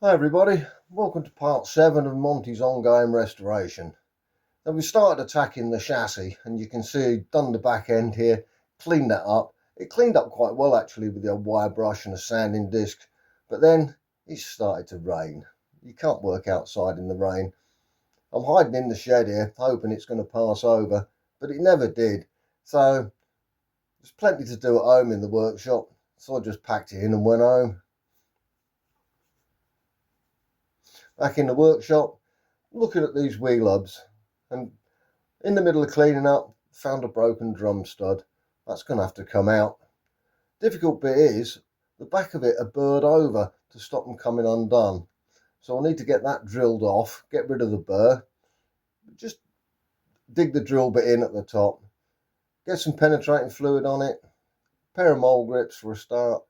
Hi everybody, welcome to part 7 of Monty's ongoing restoration. Now we started attacking the chassis and you can see done the back end here, cleaned that up. It cleaned up quite well actually with the old wire brush and a sanding disc, but then it started to rain. You can't work outside in the rain. I'm hiding in the shed here hoping it's going to pass over, but it never did. So there's plenty to do at home in the workshop, so I just packed it in and went home. Back in the workshop, looking at these wheel hubs, and in the middle of cleaning up, found a broken drum stud. That's going to have to come out. Difficult bit is, the back of it are burred over to stop them coming undone. So I need to get that drilled off, get rid of the burr, just dig the drill bit in at the top, get some penetrating fluid on it, pair of mole grips for a start.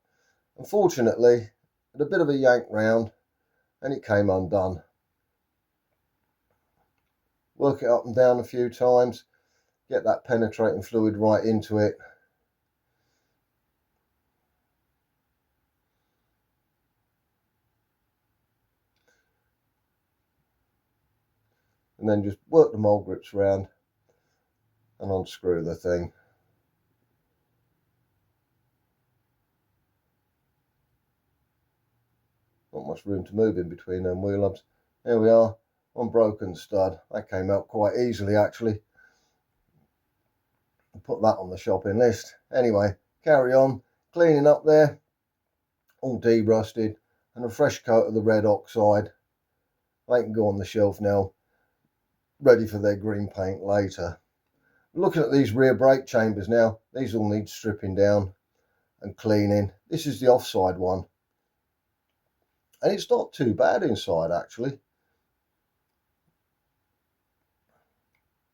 Unfortunately, had a bit of a yank round and it came undone. Work it up and down a few times, get that penetrating fluid right into it. And then just work the mole grips around and unscrew the thing. Not much room to move in between them wheel hubs. There we are, one broken stud. That came out quite easily actually. I'll put that on the shopping list. Anyway, carry on, cleaning up there, all de-rusted, and a fresh coat of the red oxide. They can go on the shelf now, ready for their green paint later. Looking at these rear brake chambers now, these all need stripping down and cleaning. This is the offside one. And it's not too bad inside actually.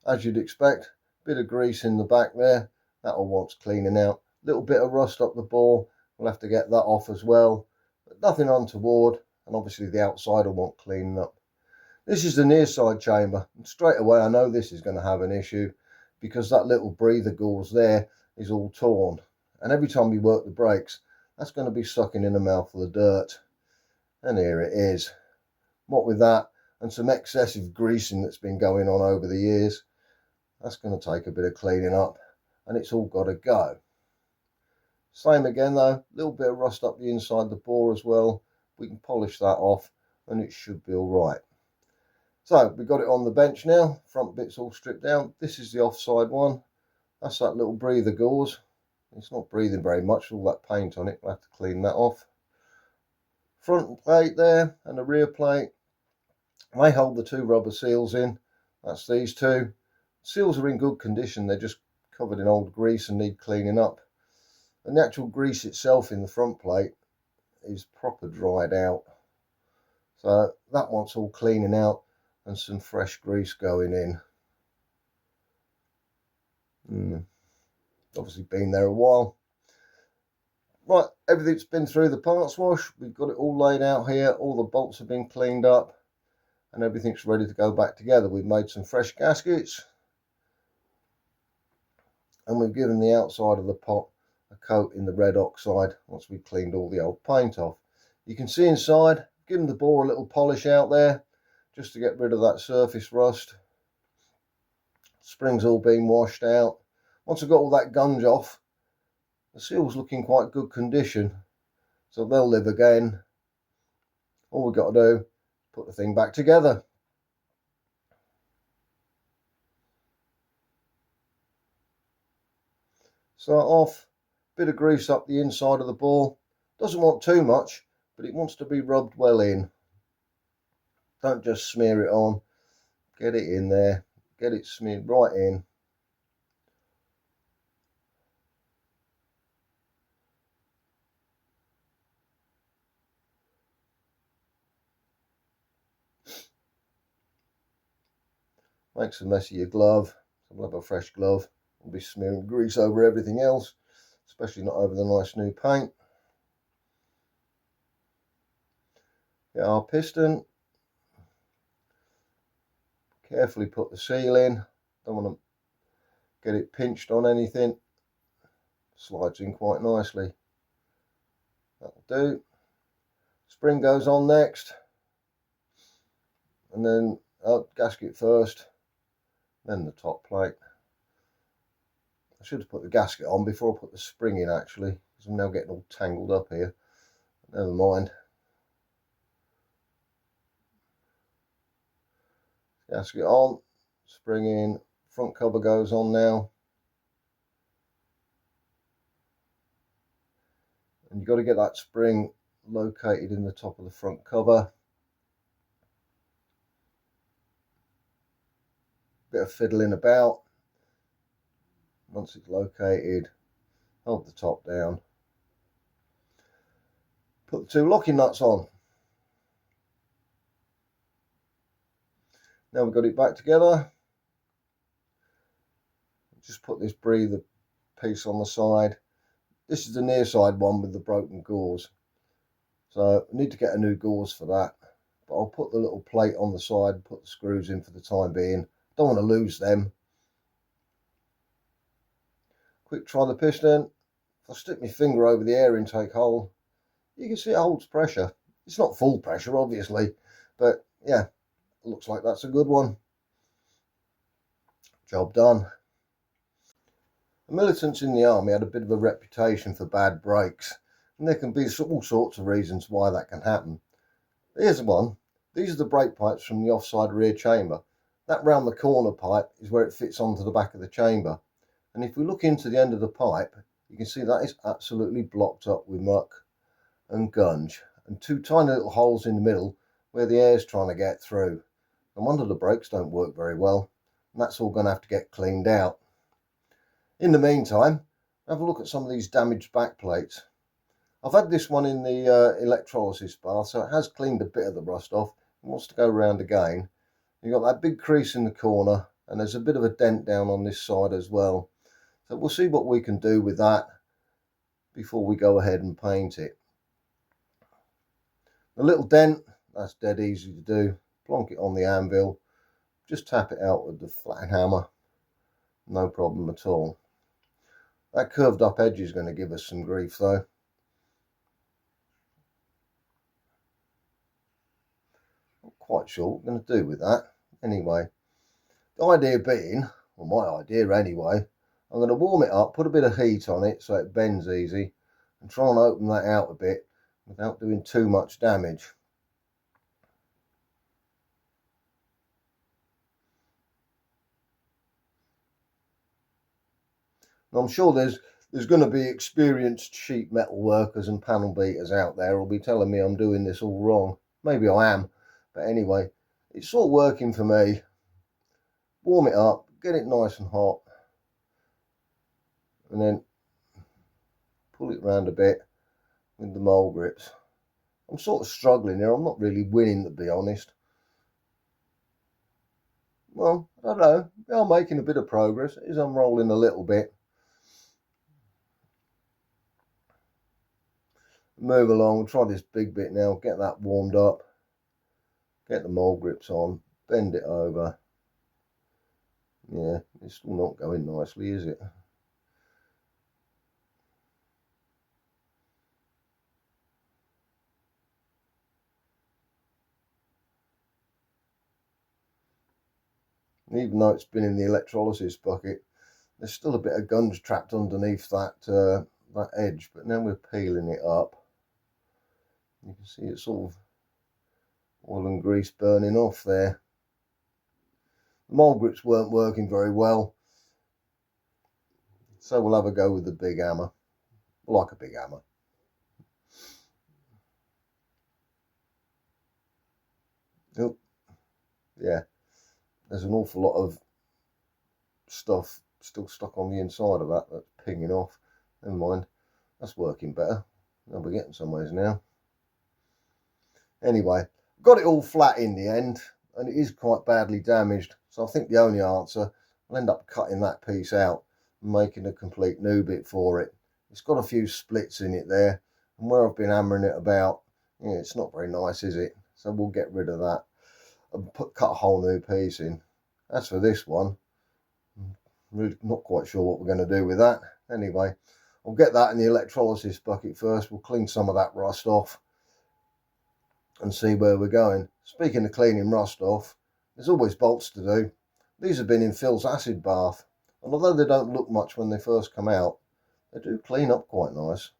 As you'd expect, bit of grease in the back there, that all wants cleaning out. Little bit of rust up the bore, we'll have to get that off as well. But nothing untoward, and obviously the outside will want cleaning up. This is the near side chamber, and straight away I know this is going to have an issue because that little breather gauze there is all torn. And every time we work the brakes, that's going to be sucking in a mouthful of dirt. And here it is. What with that and some excessive greasing that's been going on over the years, that's going to take a bit of cleaning up and it's all got to go. Same again though, a little bit of rust up the inside the bore as well. We can polish that off and it should be all right. So we've got it on the bench now, front bit's all stripped down. This is the offside one. That's that little breather gauze. It's not breathing very much, all that paint on it, we'll have to clean that off. Front plate there and the rear plate, they hold the two rubber seals in. That's these two. Seals are in good condition, they're just covered in old grease and need cleaning up. And the actual grease itself in the front plate is proper dried out. So that wants all cleaning out and some fresh grease going in. Obviously been there a while. Right, everything's been through the parts wash. We've got it all laid out here. All the bolts have been cleaned up and everything's ready to go back together. We've made some fresh gaskets and we've given the outside of the pot a coat in the red oxide once we've cleaned all the old paint off. You can see inside, given the bore a little polish out there just to get rid of that surface rust. Springs all been washed out. Once I've got all that gunge off, the seal's looking quite good condition, so they'll live again. All we've got to do is put the thing back together. Start off, bit of grease up the inside of the bore. Doesn't want too much, but it wants to be rubbed well in. Don't just smear it on, get it in there, get it smeared right in. Makes a mess of your glove, so we'll have a fresh glove. We'll be smearing grease over everything else, especially not over the nice new paint. Get our piston. Carefully put the seal in. Don't want to get it pinched on anything. Slides in quite nicely. That'll do. Spring goes on next. and then gasket first, then the top plate. I should have put the gasket on before I put the spring in, actually, because I'm now getting all tangled up here. Never mind. Gasket on, spring in, front cover goes on now. And you've got to get that spring located in the top of the front cover. Bit of fiddling about. Once it's located, hold the top down. Put the two locking nuts on. Now we've got it back together. Just put this breather piece on the side. This is the near side one with the broken gauze. So I need to get a new gauze for that. But I'll put the little plate on the side, put the screws in for the time being. Don't want to lose them. Quick try the piston. If I stick my finger over the air intake hole, you can see it holds pressure. It's not full pressure, obviously, but yeah, looks like that's a good one. Job done. The militants in the army had a bit of a reputation for bad brakes, and there can be all sorts of reasons why that can happen. Here's one. These are the brake pipes from the offside rear chamber. That round the corner pipe is where it fits onto the back of the chamber. And if we look into the end of the pipe, you can see that is absolutely blocked up with muck and gunge, and two tiny little holes in the middle where the air's trying to get through. No wonder the brakes don't work very well, and that's all going to have to get cleaned out. In the meantime, have a look at some of these damaged back plates. I've had this one in the electrolysis bath, so it has cleaned a bit of the rust off. It wants to go round again. You've got that big crease in the corner, and there's a bit of a dent down on this side as well. So we'll see what we can do with that before we go ahead and paint it. The little dent, that's dead easy to do. Plonk it on the anvil, just tap it out with the flat hammer, no problem at all. That curved up edge is going to give us some grief though. Not quite sure what we're going to do with that. Anyway, the idea being, or my idea anyway, I'm going to warm it up, put a bit of heat on it so it bends easy, and try and open that out a bit without doing too much damage. Now I'm sure there's going to be experienced sheet metal workers and panel beaters out there who'll be telling me I'm doing this all wrong. Maybe I am, but anyway, it's sort of working for me. Warm it up, get it nice and hot, and then pull it around a bit with the mole grips. I'm sort of struggling here. I'm not really winning, to be honest. Well, I don't know. I'm making a bit of progress. It is unrolling a little bit. Move along. We'll try this big bit now. Get that warmed up. Get the mole grips on. Bend it over. Yeah, it's still not going nicely, is it? Even though it's been in the electrolysis bucket, there's still a bit of gunge trapped underneath that that edge. But now we're peeling it up. You can see it's sort of oil and grease burning off there. The mole grips weren't working very well, so we'll have a go with the big hammer. I like a big hammer. Oh, yeah. There's an awful lot of stuff still stuck on the inside of that that's pinging off. Never mind, that's working better. Now we're getting somewhere now. Anyway, got it all flat in the end, and it is quite badly damaged, so I think the only answer, I'll end up cutting that piece out and making a complete new bit for it. It's got a few splits in it there, and where I've been hammering it about, yeah, it's not very nice, is it? So we'll get rid of that and cut a whole new piece in. As for this one, I'm really not quite sure what we're going to do with that. Anyway, I'll get that in the electrolysis bucket first. We'll clean some of that rust off, and see where we're going. Speaking of cleaning rust off, there's always bolts to do. These have been in Phil's acid bath, and although they don't look much when they first come out, they do clean up quite nice.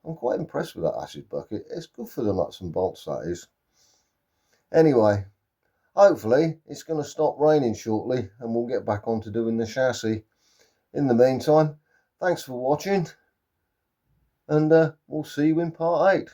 I'm quite impressed with that acid bucket. It's good for the nuts and bolts, that is. Anyway, hopefully it's going to stop raining shortly and we'll get back on to doing the chassis. In the meantime, thanks for watching, and we'll see you in part 8.